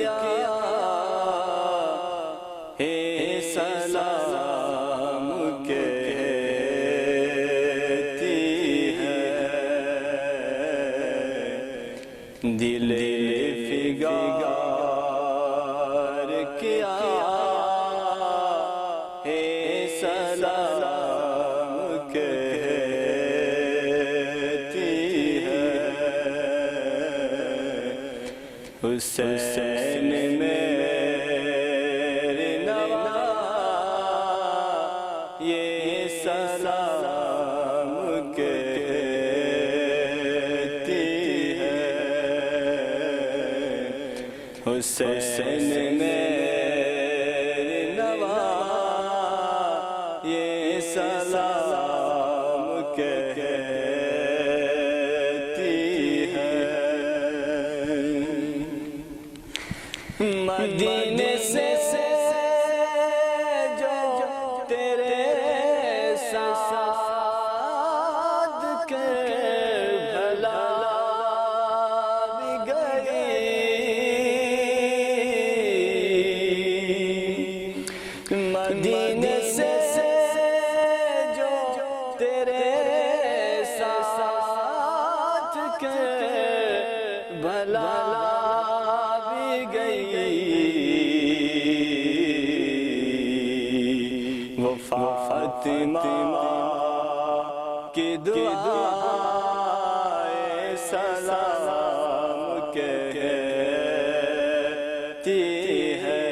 کیا ہے سلام کہتی ہے دل فگار کیا ہے سلام کہتی ہے حسین میرے نوا یہ سلام کہتی ہے حسین میرے نوا یہ سلام کہتی ہے مدینے سے جو تیرے ساتھ کے بھلا بھی گئی مدینے سے جو تیرے ساتھ کے بھلا بھی گئی وہ فاطمہ کی دعائے سلام کہتی ہے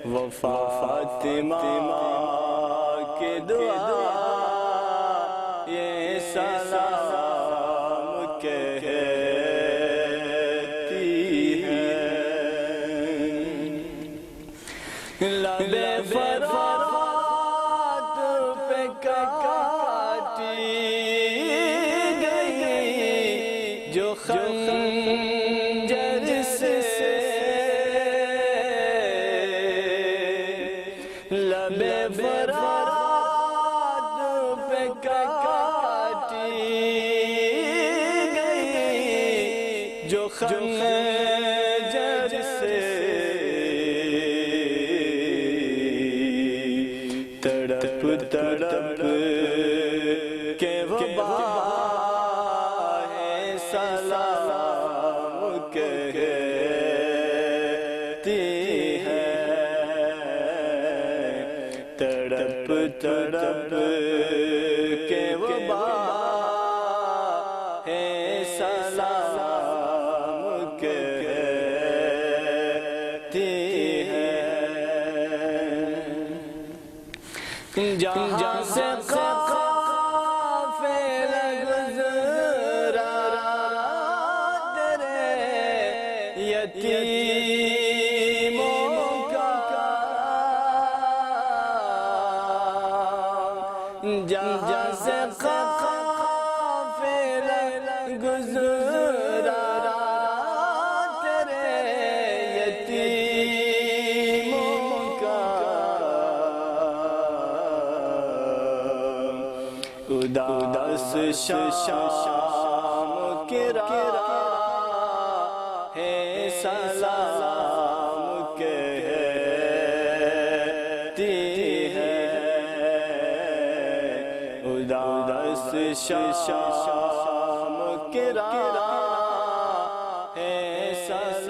وہ فاطمہ کی دعائے سلام کہتی ہے لب فرات پہ کاٹی گئی جو خنجر سے لب فرات پہ کاٹی گئی جو خنجر سے تڑپ تڑپ کے وبا ہے سلام کہتی ہے تڑپ تڑپ کے وبا ہے سلام کہتی ہے جہاں سے قافلہ گزرا تیرے یتیموں کا جہاں سے قافلہ گزرا تیرے یتیموں کا اداس شام کی راہ ہے سلام کہتی ہے اداس شام کی راہ ہے سلام